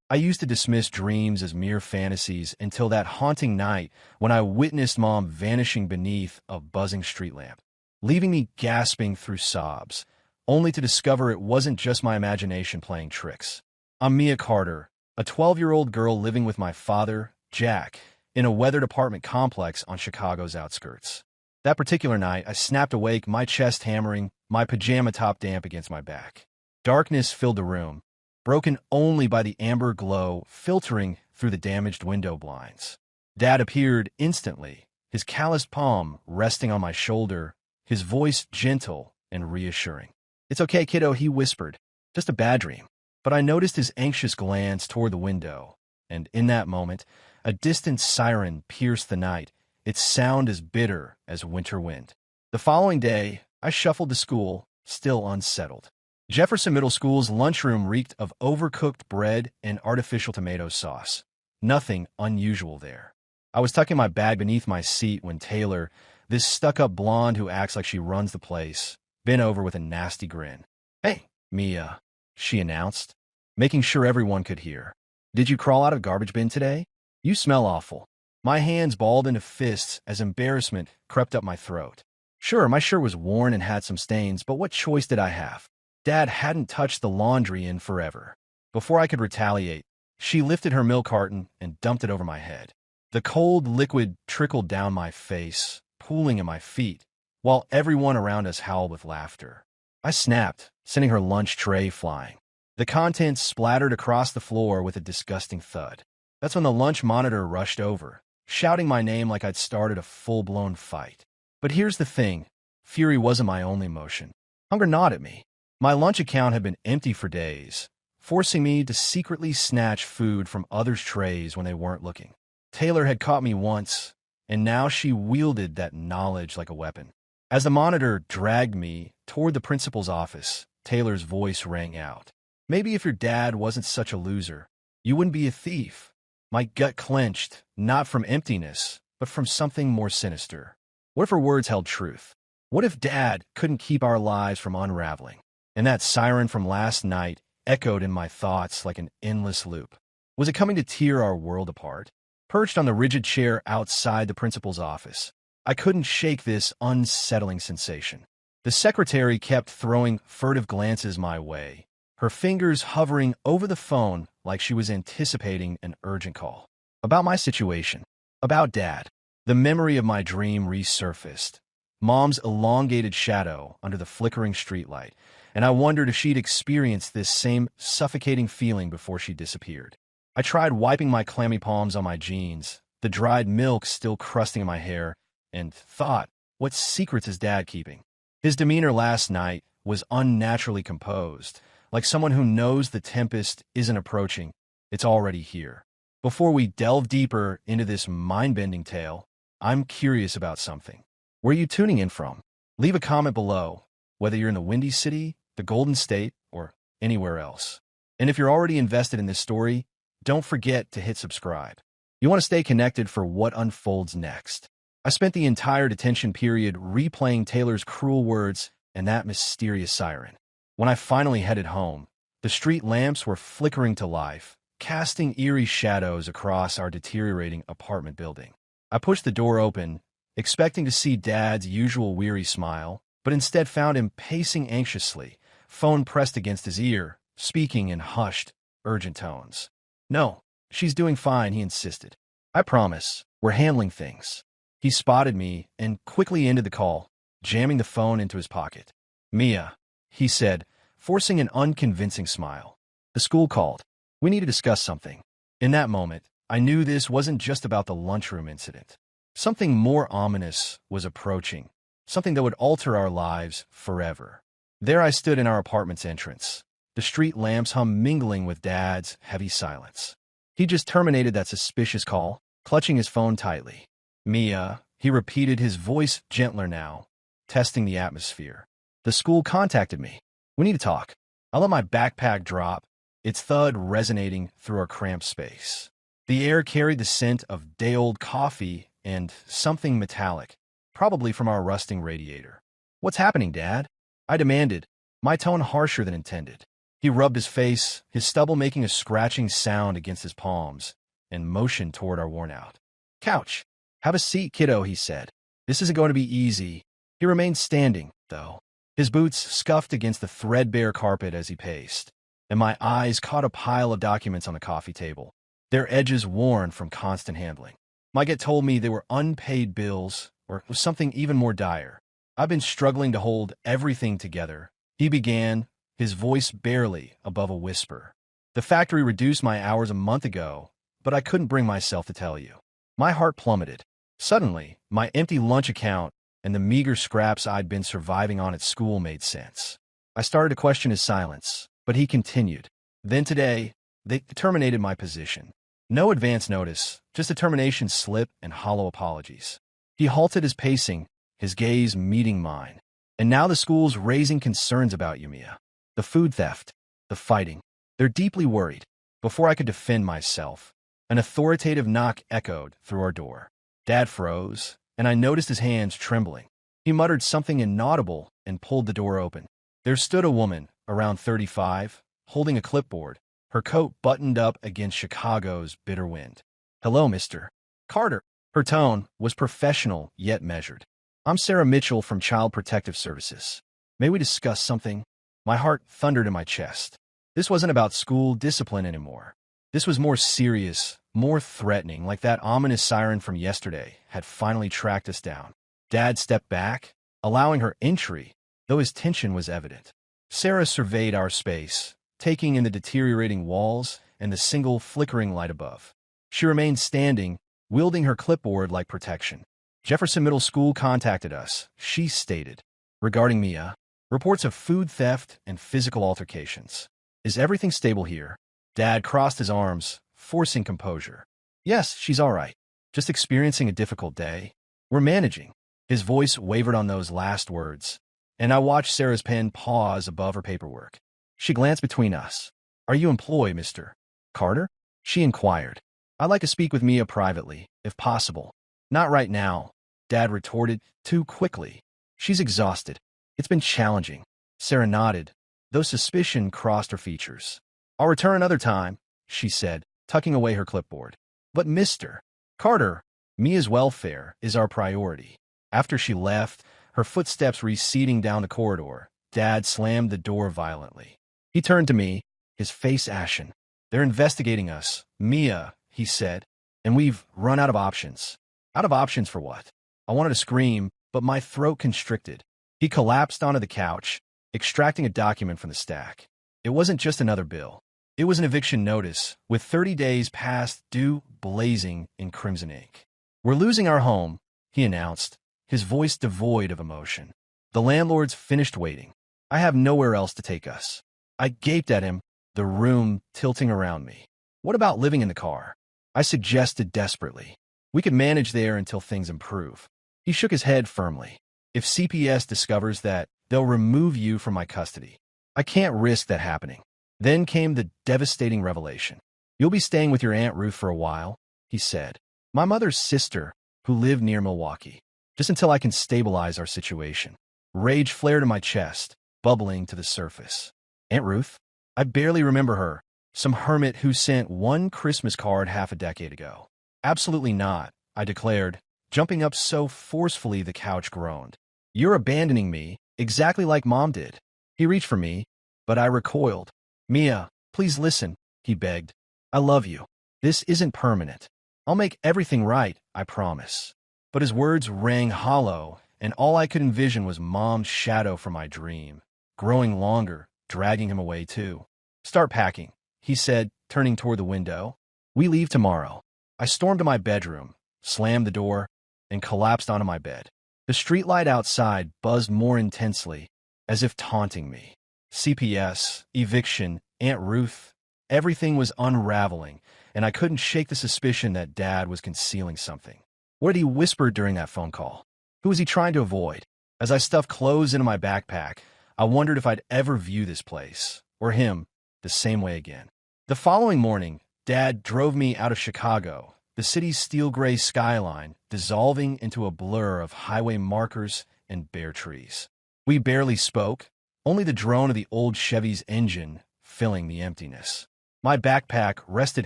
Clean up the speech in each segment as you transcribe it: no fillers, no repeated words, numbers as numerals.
I used to dismiss dreams as mere fantasies until that haunting night when I witnessed Mom vanishing beneath a buzzing street lamp, leaving me gasping through sobs, only to discover it wasn't just my imagination playing tricks. I'm Mia Carter, a 12-year-old girl living with my father, Jack, in a weathered apartment complex on Chicago's outskirts. That particular night, I snapped awake, my chest hammering, my pajama top damp against my back. Darkness filled the room, broken only by the amber glow filtering through the damaged window blinds. Dad appeared instantly, his calloused palm resting on my shoulder, his voice gentle and reassuring. "It's okay, kiddo," he whispered. "Just a bad dream." But I noticed his anxious glance toward the window, and in that moment, a distant siren pierced the night, its sound as bitter as winter wind. The following day, I shuffled to school, still unsettled. Jefferson Middle School's lunchroom reeked of overcooked bread and artificial tomato sauce. Nothing unusual there. I was tucking my bag beneath my seat when Taylor, this stuck-up blonde who acts like she runs the place, bent over with a nasty grin. "Hey, Mia," she announced, making sure everyone could hear. "Did you crawl out of garbage bin today? You smell awful." My hands balled into fists as embarrassment crept up my throat. Sure, my shirt was worn and had some stains, but what choice did I have? Dad hadn't touched the laundry in forever. Before I could retaliate, she lifted her milk carton and dumped it over my head. The cold liquid trickled down my face, pooling at my feet, while everyone around us howled with laughter. I snapped, sending her lunch tray flying. The contents splattered across the floor with a disgusting thud. That's when the lunch monitor rushed over, shouting my name like I'd started a full-blown fight. But here's the thing. Fury wasn't my only emotion. Hunger gnawed at me. My lunch account had been empty for days, forcing me to secretly snatch food from others' trays when they weren't looking. Taylor had caught me once, and now she wielded that knowledge like a weapon. As the monitor dragged me toward the principal's office, Taylor's voice rang out. "Maybe if your dad wasn't such a loser, you wouldn't be a thief." My gut clenched, not from emptiness, but from something more sinister. What if her words held truth? What if Dad couldn't keep our lives from unraveling? And that siren from last night echoed in my thoughts like an endless loop. Was it coming to tear our world apart? Perched on the rigid chair outside the principal's office, I couldn't shake this unsettling sensation. The secretary kept throwing furtive glances my way, her fingers hovering over the phone like she was anticipating an urgent call. About my situation. About Dad. The memory of my dream resurfaced. Mom's elongated shadow under the flickering streetlight, and I wondered if she'd experienced this same suffocating feeling before she disappeared. I tried wiping my clammy palms on my jeans, the dried milk still crusting in my hair, and thought, what secrets is Dad keeping? His demeanor last night was unnaturally composed, like someone who knows the tempest isn't approaching, it's already here. Before we delve deeper into this mind-bending tale, I'm curious about something. Where are you tuning in from? Leave a comment below, whether you're in the Windy City, the Golden State, or anywhere else. And if you're already invested in this story, don't forget to hit subscribe. You want to stay connected for what unfolds next. I spent the entire detention period replaying Taylor's cruel words and that mysterious siren. When I finally headed home, the street lamps were flickering to life, casting eerie shadows across our deteriorating apartment building. I pushed the door open, expecting to see Dad's usual weary smile, but instead found him pacing anxiously, phone pressed against his ear, speaking in hushed, urgent tones. "No, she's doing fine," he insisted. "I promise, we're handling things." He spotted me and quickly ended the call, jamming the phone into his pocket. "Mia," he said, forcing an unconvincing smile. "The school called. We need to discuss something." In that moment, I knew this wasn't just about the lunchroom incident. Something more ominous was approaching, something that would alter our lives forever. There I stood in our apartment's entrance, the street lamps hum mingling with Dad's heavy silence. He just terminated that suspicious call, clutching his phone tightly. "Mia," he repeated, his voice gentler now, testing the atmosphere. "The school contacted me. We need to talk." I let my backpack drop, its thud resonating through our cramped space. The air carried the scent of day-old coffee and something metallic, probably from our rusting radiator. "What's happening, Dad?" I demanded, my tone harsher than intended. He rubbed his face, his stubble making a scratching sound against his palms, and motioned toward our worn-out couch. "Have a seat, kiddo," he said. "This isn't going to be easy." He remained standing, though. His boots scuffed against the threadbare carpet as he paced, and my eyes caught a pile of documents on the coffee table, their edges worn from constant handling. Mike told me they were unpaid bills, or it was something even more dire. "I've been struggling to hold everything together," he began, his voice barely above a whisper. "The factory reduced my hours a month ago, but I couldn't bring myself to tell you." My heart plummeted. Suddenly, my empty lunch account and the meager scraps I'd been surviving on at school made sense. I started to question his silence, but he continued. "Then today, they terminated my position. No advance notice, just a termination slip and hollow apologies." He halted his pacing, his gaze meeting mine. "And now the school's raising concerns about you, Mia. The food theft, the fighting. They're deeply worried." Before I could defend myself, an authoritative knock echoed through our door. Dad froze, and I noticed his hands trembling. He muttered something inaudible and pulled the door open. There stood a woman, around 35, holding a clipboard, her coat buttoned up against Chicago's bitter wind. "Hello, Mr. Carter." Her tone was professional yet measured. "I'm Sarah Mitchell from Child Protective Services. May we discuss something?" My heart thundered in my chest. This wasn't about school discipline anymore. This was more serious, more threatening, like that ominous siren from yesterday had finally tracked us down. Dad stepped back, allowing her entry, though his tension was evident. Sarah surveyed our space, taking in the deteriorating walls and the single flickering light above. She remained standing, wielding her clipboard like protection. "Jefferson Middle School contacted us," she stated, "regarding Mia. Reports of food theft and physical altercations. Is everything stable here?" Dad crossed his arms, forcing composure. "Yes, she's all right. Just experiencing a difficult day. We're managing." His voice wavered on those last words, and I watched Sarah's pen pause above her paperwork. She glanced between us. "Are you employed, Mr. Carter?" she inquired. "I'd like to speak with Mia privately, if possible." "Not right now," Dad retorted, too quickly. "She's exhausted. It's been challenging." Sarah nodded, though suspicion crossed her features. "I'll return another time," she said, tucking away her clipboard. "But Mr. Carter, Mia's welfare is our priority." After she left, her footsteps receding down the corridor, Dad slammed the door violently. He turned to me, his face ashen. "They're investigating us, Mia," he said, "and we've run out of options." "Out of options for what?" I wanted to scream, but my throat constricted. He collapsed onto the couch, extracting a document from the stack. It wasn't just another bill. It was an eviction notice, with 30 days past due blazing in crimson ink. "We're losing our home," he announced, his voice devoid of emotion. "The landlord's finished waiting. I have nowhere else to take us." I gaped at him, the room tilting around me. "What about living in the car?" I suggested desperately. "We could manage there until things improve." He shook his head firmly. "If CPS discovers that, they'll remove you from my custody. I can't risk that happening." Then came the devastating revelation. "You'll be staying with your Aunt Ruth for a while," he said. "My mother's sister, who lived near Milwaukee. Just until I can stabilize our situation." Rage flared in my chest, bubbling to the surface. Aunt Ruth? I barely remember her. Some hermit who sent one Christmas card half a decade ago. "Absolutely not," I declared, jumping up so forcefully the couch groaned. "You're abandoning me, exactly like Mom did." He reached for me, but I recoiled. "Mia, please listen," he begged. "I love you. This isn't permanent. I'll make everything right, I promise." But his words rang hollow, and all I could envision was Mom's shadow from my dream, growing longer, dragging him away too. "Start packing," he said, turning toward the window. "We leave tomorrow." I stormed to my bedroom, slammed the door, and collapsed onto my bed. The streetlight outside buzzed more intensely, as if taunting me. CPS, eviction, Aunt Ruth, everything was unraveling, and I couldn't shake the suspicion that Dad was concealing something. What had he whispered during that phone call? Who was he trying to avoid? As I stuffed clothes into my backpack, I wondered if I'd ever view this place, or him, the same way again. The following morning, Dad drove me out of Chicago, the city's steel-gray skyline dissolving into a blur of highway markers and bare trees. We barely spoke, only the drone of the old Chevy's engine filling the emptiness. My backpack rested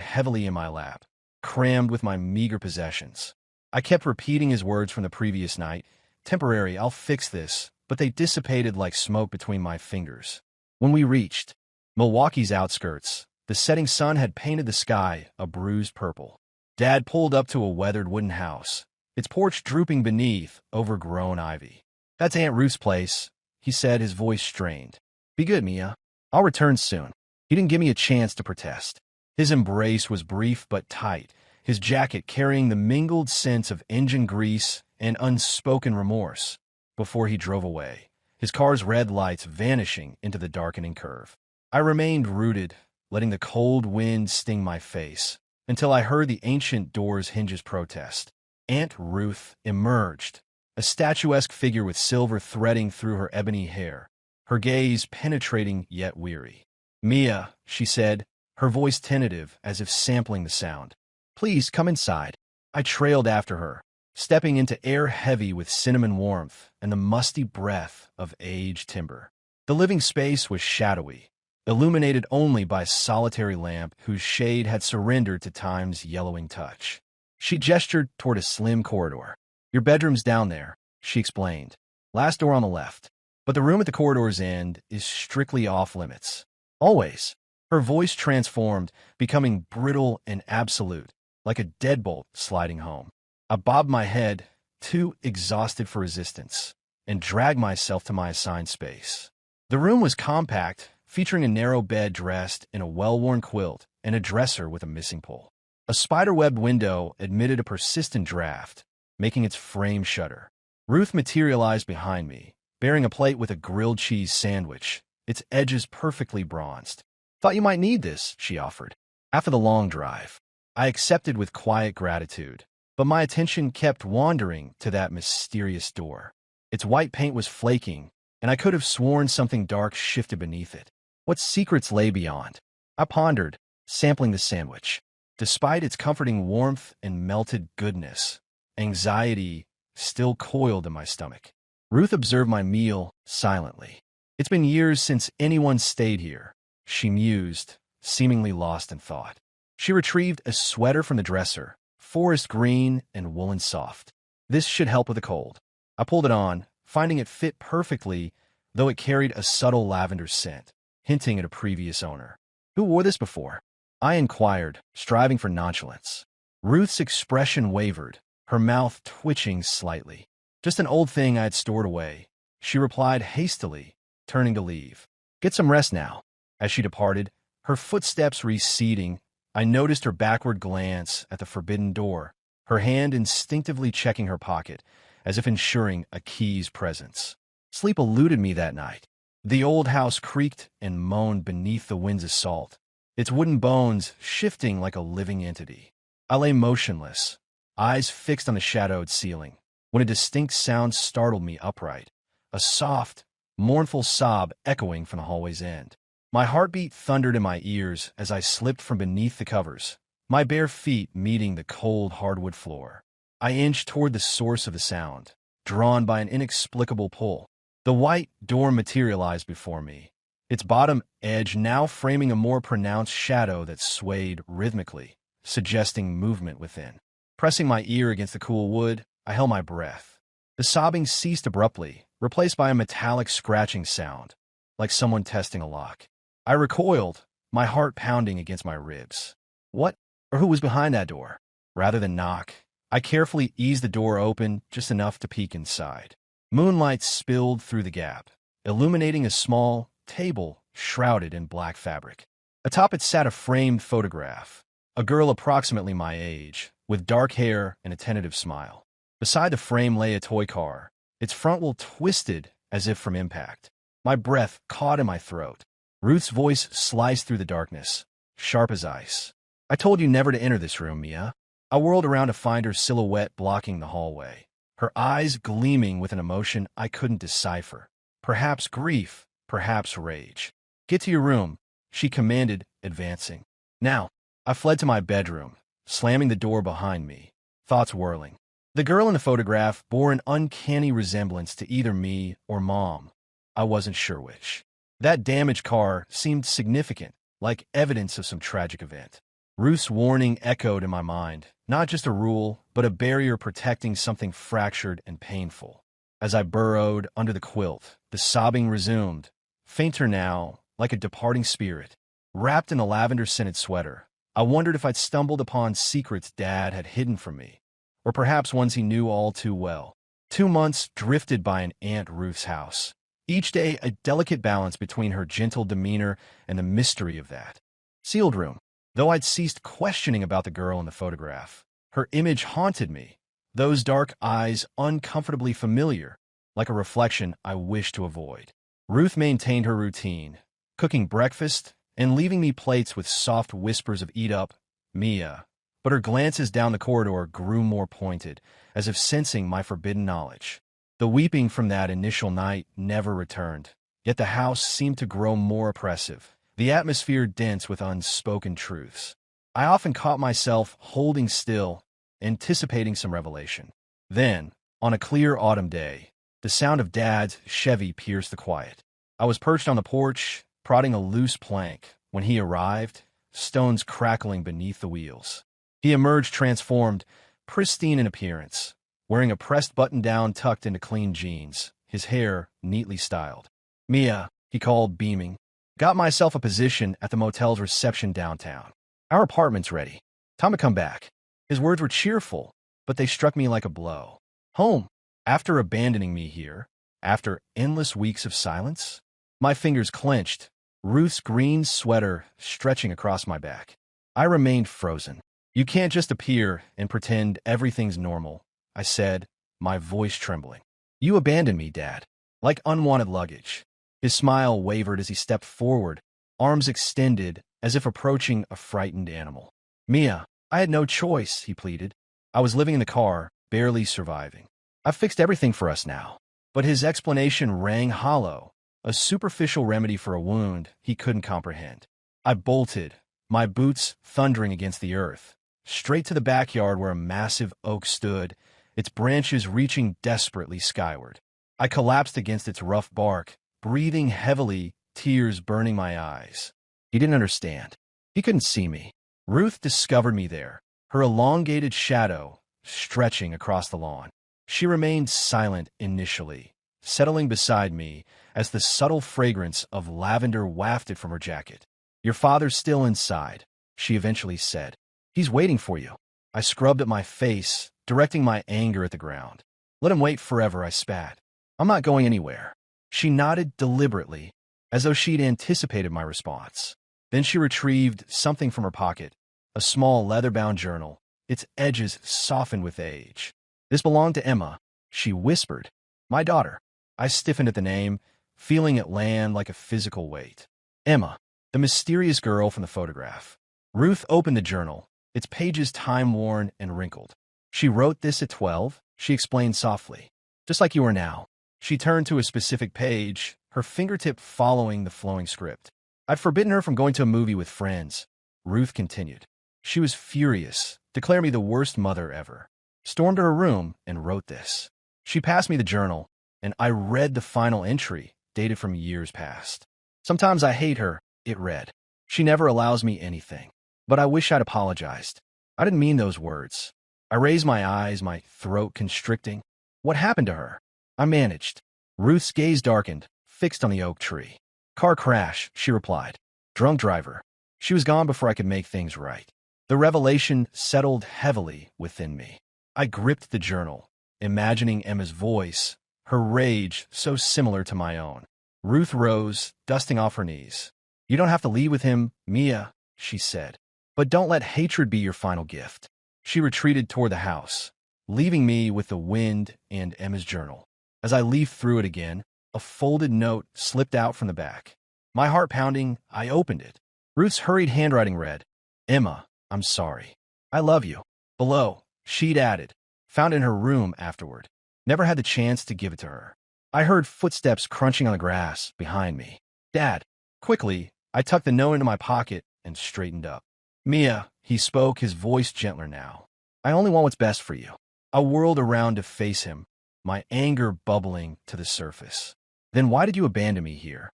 heavily in my lap, crammed with my meager possessions. I kept repeating his words from the previous night. Temporary, I'll fix this, but they dissipated like smoke between my fingers. When we reached Milwaukee's outskirts, the setting sun had painted the sky a bruised purple. Dad pulled up to a weathered wooden house, its porch drooping beneath overgrown ivy. "That's Aunt Ruth's place," he said, his voice strained. "Be good, Mia. I'll return soon." He didn't give me a chance to protest. His embrace was brief but tight, his jacket carrying the mingled scents of engine grease and unspoken remorse. Before he drove away, his car's red lights vanishing into the darkening curve. I remained rooted, letting the cold wind sting my face, until I heard the ancient door's hinges protest. Aunt Ruth emerged, a statuesque figure with silver threading through her ebony hair, her gaze penetrating yet weary. "Mia," she said, her voice tentative as if sampling the sound. "Please come inside." I trailed after her, stepping into air heavy with cinnamon warmth and the musty breath of aged timber. The living space was shadowy, illuminated only by a solitary lamp whose shade had surrendered to time's yellowing touch. She gestured toward a slim corridor. "Your bedroom's down there," she explained. "Last door on the left. But the room at the corridor's end is strictly off-limits. Always." Her voice transformed, becoming brittle and absolute, like a deadbolt sliding home. I bobbed my head, too exhausted for resistance, and dragged myself to my assigned space. The room was compact, featuring a narrow bed dressed in a well-worn quilt and a dresser with a missing pole. A spider-webbed window admitted a persistent draft, making its frame shudder. Ruth materialized behind me, bearing a plate with a grilled cheese sandwich, its edges perfectly bronzed. "Thought you might need this," she offered. After the long drive, I accepted with quiet gratitude, but my attention kept wandering to that mysterious door. Its white paint was flaking, and I could have sworn something dark shifted beneath it. What secrets lay beyond? I pondered, sampling the sandwich. Despite its comforting warmth and melted goodness, anxiety still coiled in my stomach. Ruth observed my meal silently. "It's been years since anyone stayed here," she mused, seemingly lost in thought. She retrieved a sweater from the dresser, forest green and woolen soft. "This should help with the cold." I pulled it on, finding it fit perfectly, though it carried a subtle lavender scent, hinting at a previous owner. "Who wore this before?" I inquired, striving for nonchalance. Ruth's expression wavered, her mouth twitching slightly. "Just an old thing I had stored away," she replied hastily, turning to leave. "Get some rest now." As she departed, her footsteps receding, I noticed her backward glance at the forbidden door, her hand instinctively checking her pocket, as if ensuring a key's presence. Sleep eluded me that night. The old house creaked and moaned beneath the wind's assault, its wooden bones shifting like a living entity. I lay motionless, eyes fixed on the shadowed ceiling, when a distinct sound startled me upright, a soft, mournful sob echoing from the hallway's end. My heartbeat thundered in my ears as I slipped from beneath the covers, my bare feet meeting the cold hardwood floor. I inched toward the source of the sound, drawn by an inexplicable pull. The white door materialized before me, its bottom edge now framing a more pronounced shadow that swayed rhythmically, suggesting movement within. Pressing my ear against the cool wood, I held my breath. The sobbing ceased abruptly, replaced by a metallic scratching sound, like someone testing a lock. I recoiled, my heart pounding against my ribs. What or who was behind that door? Rather than knock, I carefully eased the door open just enough to peek inside. Moonlight spilled through the gap, illuminating a small table shrouded in black fabric. Atop it sat a framed photograph, a girl approximately my age, with dark hair and a tentative smile. Beside the frame lay a toy car, its front wheel twisted as if from impact. My breath caught in my throat. Ruth's voice sliced through the darkness, sharp as ice. "I told you never to enter this room, Mia." I whirled around to find her silhouette blocking the hallway, her eyes gleaming with an emotion I couldn't decipher. Perhaps grief, perhaps rage. "Get to your room," she commanded, advancing. Now, I fled to my bedroom, slamming the door behind me, thoughts whirling. The girl in the photograph bore an uncanny resemblance to either me or Mom. I wasn't sure which. That damaged car seemed significant, like evidence of some tragic event. Ruth's warning echoed in my mind, not just a rule, but a barrier protecting something fractured and painful. As I burrowed under the quilt, the sobbing resumed, fainter now, like a departing spirit. Wrapped in a lavender-scented sweater, I wondered if I'd stumbled upon secrets Dad had hidden from me, or perhaps ones he knew all too well. 2 months drifted by in Aunt Ruth's house, each day a delicate balance between her gentle demeanor and the mystery of that sealed room. Though I'd ceased questioning about the girl in the photograph, her image haunted me, those dark eyes uncomfortably familiar, like a reflection I wished to avoid. Ruth maintained her routine, cooking breakfast and leaving me plates with soft whispers of "Eat up, Mia," but her glances down the corridor grew more pointed, as if sensing my forbidden knowledge. The weeping from that initial night never returned, yet the house seemed to grow more oppressive, the atmosphere dense with unspoken truths. I often caught myself holding still, anticipating some revelation. Then, on a clear autumn day, the sound of Dad's Chevy pierced the quiet. I was perched on the porch, prodding a loose plank, when he arrived, stones crackling beneath the wheels. He emerged transformed, pristine in appearance, wearing a pressed button-down tucked into clean jeans, his hair neatly styled. "Mia," he called, beaming. "Got myself a position at the motel's reception downtown. Our apartment's ready. Time to come back." His words were cheerful, but they struck me like a blow. Home, after abandoning me here, after endless weeks of silence? My fingers clenched, Ruth's green sweater stretching across my back. I remained frozen. "You can't just appear and pretend everything's normal," I said, my voice trembling. "You abandoned me, Dad, like unwanted luggage." His smile wavered as he stepped forward, arms extended as if approaching a frightened animal. "Mia, I had no choice," he pleaded. "I was living in the car, barely surviving. I've fixed everything for us now." But his explanation rang hollow, a superficial remedy for a wound he couldn't comprehend. I bolted, my boots thundering against the earth, straight to the backyard where a massive oak stood, its branches reaching desperately skyward. I collapsed against its rough bark, breathing heavily, tears burning my eyes. He didn't understand. He couldn't see me. Ruth discovered me there, her elongated shadow stretching across the lawn. She remained silent initially, settling beside me as the subtle fragrance of lavender wafted from her jacket. "Your father's still inside," she eventually said. "He's waiting for you." I scrubbed at my face, directing my anger at the ground. "Let him wait forever," I spat. "I'm not going anywhere." She nodded deliberately, as though she'd anticipated my response. Then she retrieved something from her pocket, a small leather-bound journal, its edges softened with age. "This belonged to Emma," she whispered. "My daughter." I stiffened at the name, feeling it land like a physical weight. Emma, the mysterious girl from the photograph. Ruth opened the journal, its pages time-worn and wrinkled. "She wrote this at 12, she explained softly. "Just like you are now." She turned to a specific page, her fingertip following the flowing script. "I'd forbidden her from going to a movie with friends," Ruth continued. She was furious, declared me the worst mother ever. Stormed to her room and wrote this. She passed me the journal, and I read the final entry, dated from years past. "Sometimes I hate her," it read. "She never allows me anything. But I wish I'd apologized. I didn't mean those words." I raised my eyes, my throat constricting. "What happened to her?" I managed. Ruth's gaze darkened, fixed on the oak tree. "Car crash," she replied. "Drunk driver. She was gone before I could make things right." The revelation settled heavily within me. I gripped the journal, imagining Emma's voice, her rage so similar to my own. Ruth rose, dusting off her knees. "You don't have to leave with him, Mia," she said. "But don't let hatred be your final gift." She retreated toward the house, leaving me with the wind and Emma's journal. As I leafed through it again, a folded note slipped out from the back. My heart pounding, I opened it. Ruth's hurried handwriting read, "Emma, I'm sorry. I love you." Below, she'd added, "Found in her room afterward. Never had the chance to give it to her." I heard footsteps crunching on the grass behind me. "Dad." Quickly, I tucked the note into my pocket and straightened up. "Mia," he spoke, his voice gentler now. "I only want what's best for you." I whirled around to face him, my anger bubbling to the surface. "Then why did you abandon me here?"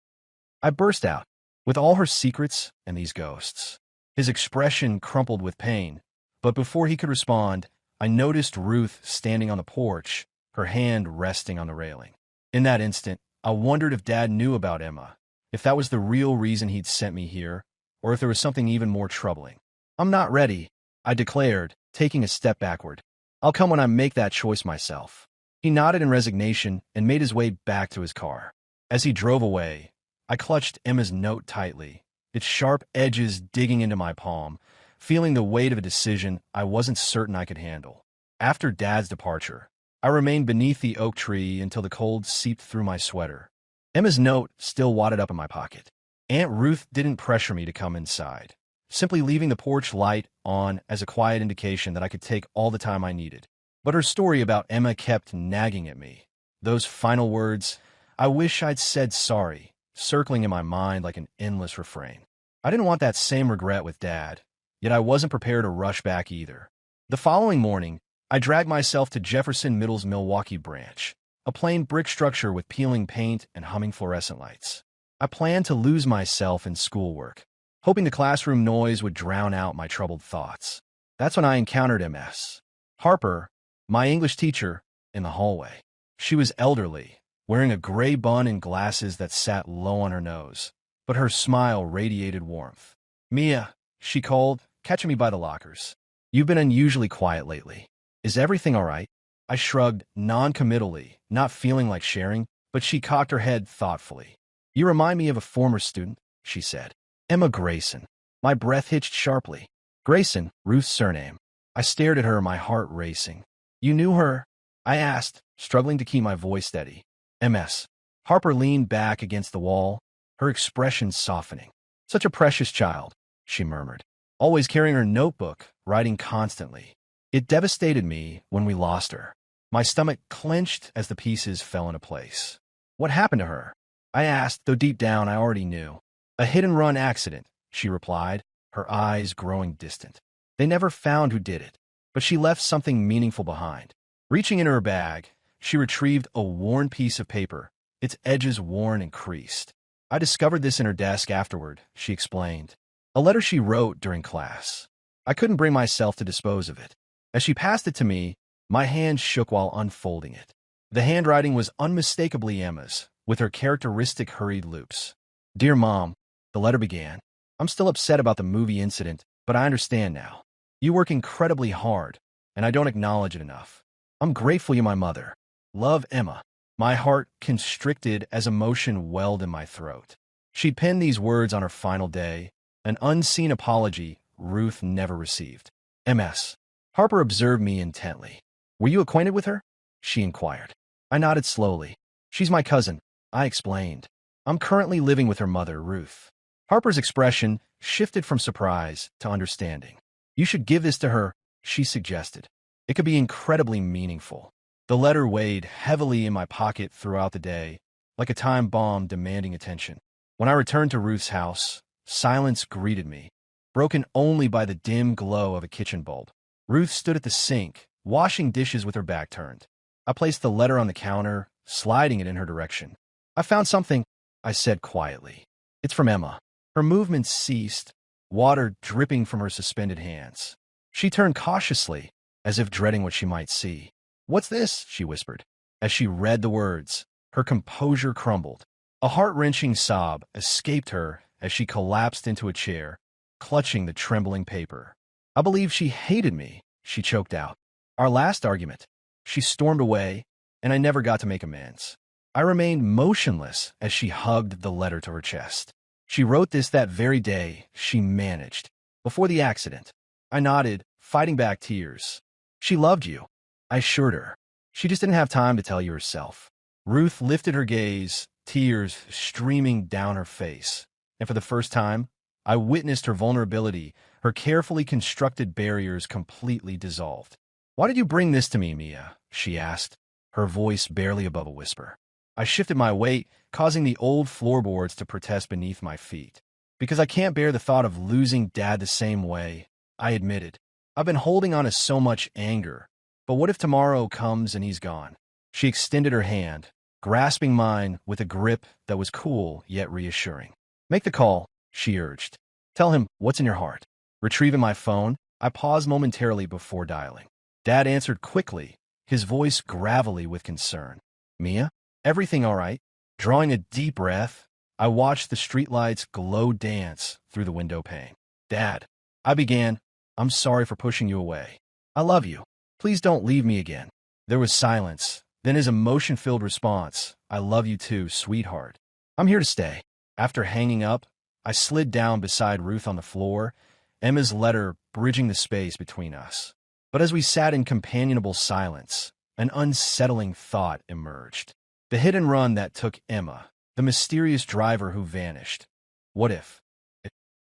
I burst out. with all her secrets and these ghosts. His expression crumpled with pain, but before he could respond, I noticed Ruth standing on the porch, her hand resting on the railing. In that instant, I wondered if Dad knew about Emma, if that was the real reason he'd sent me here, or if there was something even more troubling. "I'm not ready," I declared, taking a step backward. "I'll come when I make that choice myself." He nodded in resignation and made his way back to his car. As he drove away, I clutched Emma's note tightly, its sharp edges digging into my palm, feeling the weight of a decision I wasn't certain I could handle. After Dad's departure, I remained beneath the oak tree until the cold seeped through my sweater. Emma's note still wadded up in my pocket. Aunt Ruth didn't pressure me to come inside, simply leaving the porch light on as a quiet indication that I could take all the time I needed. But her story about Emma kept nagging at me. Those final words, "I wish I'd said sorry," circling in my mind like an endless refrain. I didn't want that same regret with Dad, yet I wasn't prepared to rush back either. The following morning, I dragged myself to Jefferson Middle's Milwaukee branch, a plain brick structure with peeling paint and humming fluorescent lights. I planned to lose myself in schoolwork, hoping the classroom noise would drown out my troubled thoughts. That's when I encountered Ms. Harper, my English teacher, in the hallway. She was elderly, wearing a gray bun and glasses that sat low on her nose, but her smile radiated warmth. "Mia," she called, catching me by the lockers. "You've been unusually quiet lately. Is everything all right?" I shrugged non-committally, not feeling like sharing, but she cocked her head thoughtfully. "You remind me of a former student," she said. "Emma Grayson." My breath hitched sharply. Grayson, Ruth's surname. I stared at her, my heart racing. "You knew her?" I asked, struggling to keep my voice steady. "Ms." Harper leaned back against the wall, her expression softening. "Such a precious child," she murmured, "always carrying her notebook, writing constantly. It devastated me when we lost her." My stomach clenched as the pieces fell into place. "What happened to her?" I asked, though deep down I already knew. "A hit-and-run accident," she replied, her eyes growing distant. "They never found who did it, but she left something meaningful behind." Reaching into her bag, she retrieved a worn piece of paper, its edges worn and creased. "I discovered this in her desk afterward," she explained. "A letter she wrote during class. I couldn't bring myself to dispose of it." As she passed it to me, my hand shook while unfolding it. The handwriting was unmistakably Emma's, with her characteristic hurried loops. "Dear Mom," the letter began, "I'm still upset about the movie incident, but I understand now. You work incredibly hard, and I don't acknowledge it enough. I'm grateful you're my mother. Love, Emma." My heart constricted as emotion welled in my throat. She'd penned these words on her final day, an unseen apology Ruth never received. "Ms." Harper observed me intently. "Were you acquainted with her?" she inquired. I nodded slowly. "She's my cousin," I explained. "I'm currently living with her mother, Ruth." Harper's expression shifted from surprise to understanding. "You should give this to her," she suggested. "It could be incredibly meaningful." The letter weighed heavily in my pocket throughout the day, like a time bomb demanding attention. When I returned to Ruth's house, silence greeted me, broken only by the dim glow of a kitchen bulb. Ruth stood at the sink, washing dishes with her back turned. I placed the letter on the counter, sliding it in her direction. "I found something," I said quietly. "It's from Emma." Her movements ceased, water dripping from her suspended hands. She turned cautiously, as if dreading what she might see. "What's this?" she whispered. As she read the words, her composure crumbled. A heart-wrenching sob escaped her as she collapsed into a chair, clutching the trembling paper. "I believe she hated me," she choked out. "Our last argument." She stormed away, and I never got to make amends. I remained motionless as she hugged the letter to her chest. "She wrote this that very day," she managed, "before the accident." I nodded, fighting back tears. "She loved you," I assured her. "She just didn't have time to tell you herself." Ruth lifted her gaze, tears streaming down her face, and for the first time, I witnessed her vulnerability, her carefully constructed barriers completely dissolved. "Why did you bring this to me, Mia?" she asked, her voice barely above a whisper. I shifted my weight, causing the old floorboards to protest beneath my feet. "Because I can't bear the thought of losing Dad the same way," I admitted. "I've been holding on to so much anger. But what if tomorrow comes and he's gone?" She extended her hand, grasping mine with a grip that was cool yet reassuring. "Make the call," she urged. Tell him what's in your heart. Retrieving my phone, I paused momentarily before dialing. Dad answered quickly, his voice gravelly with concern. Mia? Everything all right? Drawing a deep breath, I watched the streetlights glow dance through the window pane. Dad, I began, I'm sorry for pushing you away. I love you. Please don't leave me again. There was silence, then his emotion-filled response, I love you too, sweetheart. I'm here to stay. After hanging up, I slid down beside Ruth on the floor, Emma's letter bridging the space between us. But as we sat in companionable silence, an unsettling thought emerged. The hit and run that took Emma, the mysterious driver who vanished. What if it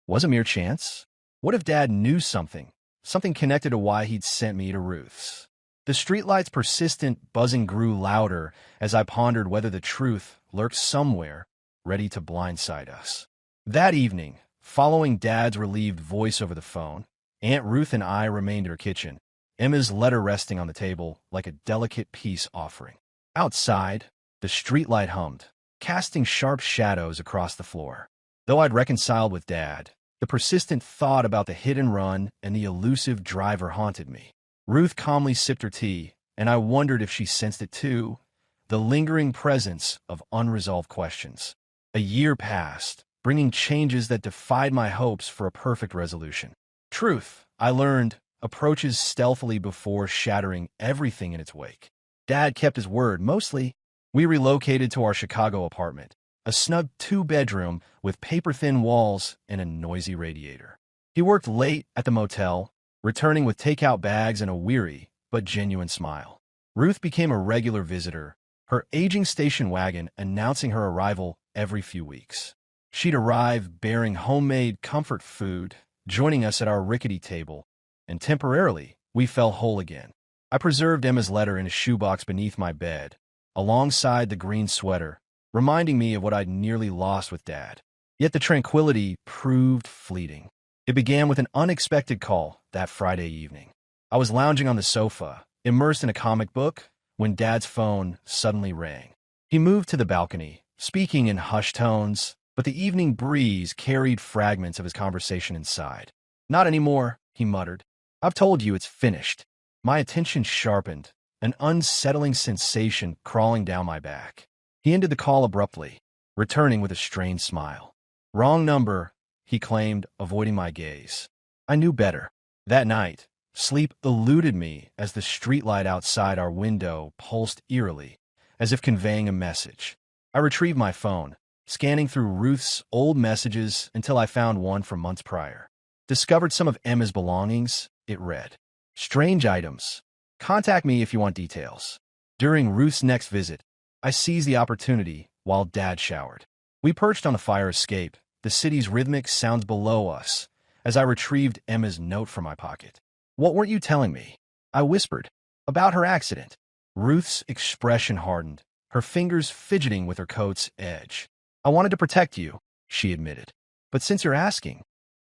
was a mere chance? What if Dad knew something connected to why he'd sent me to Ruth's? The streetlight's persistent buzzing grew louder as I pondered whether the truth lurked somewhere, ready to blindside us. That evening, following Dad's relieved voice over the phone, Aunt Ruth and I remained in her kitchen, Emma's letter resting on the table like a delicate peace offering. Outside, the streetlight hummed, casting sharp shadows across the floor. Though I'd reconciled with Dad, the persistent thought about the hit and run and the elusive driver haunted me. Ruth calmly sipped her tea, and I wondered if she sensed it too, the lingering presence of unresolved questions. A year passed, bringing changes that defied my hopes for a perfect resolution. Truth, I learned, approaches stealthily before shattering everything in its wake. Dad kept his word, mostly. We relocated to our Chicago apartment, a snug two-bedroom with paper-thin walls and a noisy radiator. He worked late at the motel, returning with takeout bags and a weary but genuine smile. Ruth became a regular visitor, her aging station wagon announcing her arrival every few weeks. She'd arrive bearing homemade comfort food, joining us at our rickety table, and temporarily, we fell whole again. I preserved Emma's letter in a shoebox beneath my bed, alongside the green sweater, reminding me of what I'd nearly lost with Dad. Yet the tranquility proved fleeting. It began with an unexpected call that Friday evening. I was lounging on the sofa, immersed in a comic book, when Dad's phone suddenly rang. He moved to the balcony, speaking in hushed tones, but the evening breeze carried fragments of his conversation inside. Not anymore, he muttered. I've told you it's finished. My attention sharpened, an unsettling sensation crawling down my back. He ended the call abruptly, returning with a strained smile. Wrong number, he claimed, avoiding my gaze. I knew better. That night, sleep eluded me as the streetlight outside our window pulsed eerily, as if conveying a message. I retrieved my phone, scanning through Ruth's old messages until I found one from months prior. Discovered some of Emma's belongings, it read. Strange items. Contact me if you want details. During Ruth's next visit, I seized the opportunity while Dad showered. We perched on a fire escape, the city's rhythmic sounds below us, as I retrieved Emma's note from my pocket. What weren't you telling me? I whispered. About her accident. Ruth's expression hardened, her fingers fidgeting with her coat's edge. I wanted to protect you, she admitted. But since you're asking...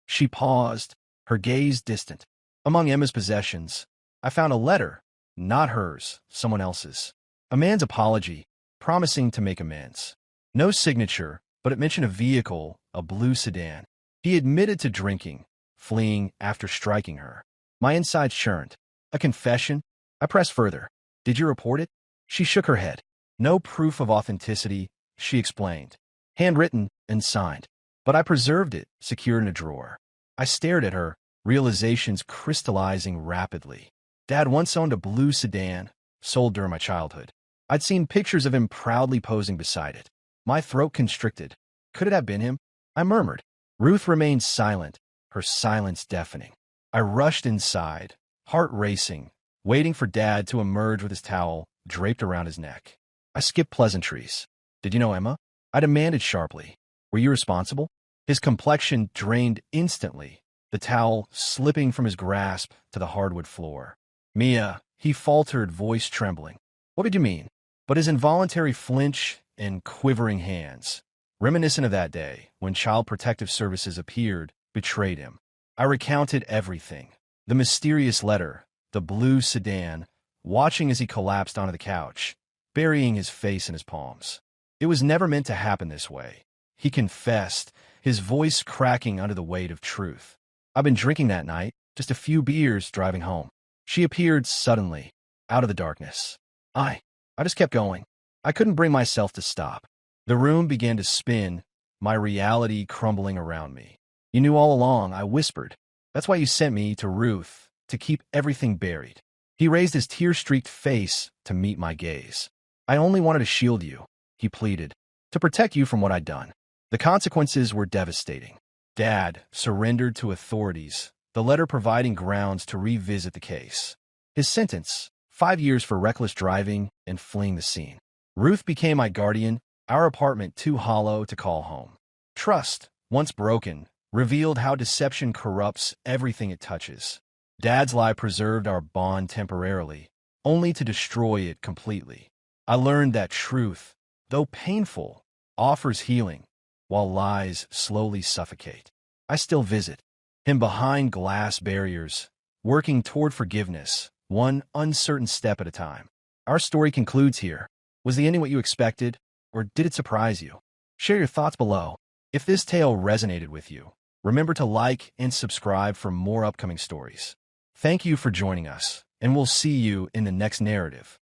She paused, her gaze distant. Among Emma's possessions, I found a letter, not hers, someone else's. A man's apology, promising to make amends. No signature, but it mentioned a vehicle, a blue sedan. He admitted to drinking, fleeing after striking her. My insides churned. A confession? I pressed further. Did you report it? She shook her head. No proof of authenticity, she explained. Handwritten and signed. But I preserved it, secured in a drawer. I stared at her, realizations crystallizing rapidly. Dad once owned a blue sedan, sold during my childhood. I'd seen pictures of him proudly posing beside it. My throat constricted. Could it have been him? I murmured. Ruth remained silent, her silence deafening. I rushed inside, heart racing, waiting for Dad to emerge with his towel draped around his neck. I skipped pleasantries. Did you know Emma? I demanded sharply. Were you responsible? His complexion drained instantly, the towel slipping from his grasp to the hardwood floor. Mia, he faltered, voice trembling. What did you mean? But his involuntary flinch and quivering hands, reminiscent of that day when Child Protective Services appeared, betrayed him. I recounted everything. The mysterious letter, the blue sedan, watching as he collapsed onto the couch, burying his face in his palms. It was never meant to happen this way. He confessed, his voice cracking under the weight of truth. "I've been drinking that night, just a few beers driving home." She appeared suddenly, out of the darkness. I just kept going. I couldn't bring myself to stop. The room began to spin, my reality crumbling around me. "You knew all along," I whispered. "That's why you sent me to Ruth, to keep everything buried." He raised his tear-streaked face to meet my gaze. "I only wanted to shield you," he pleaded, "to protect you from what I'd done." The consequences were devastating. Dad surrendered to authorities, the letter providing grounds to revisit the case. His sentence, 5 years for reckless driving and fleeing the scene. Ruth became my guardian, our apartment too hollow to call home. Trust, once broken, revealed how deception corrupts everything it touches. Dad's lie preserved our bond temporarily, only to destroy it completely. I learned that truth, though painful, offers healing, while lies slowly suffocate. I still visit him behind glass barriers, working toward forgiveness, one uncertain step at a time. Our story concludes here. Was the ending what you expected, or did it surprise you? Share your thoughts below. If this tale resonated with you, remember to like and subscribe for more upcoming stories. Thank you for joining us, and we'll see you in the next narrative.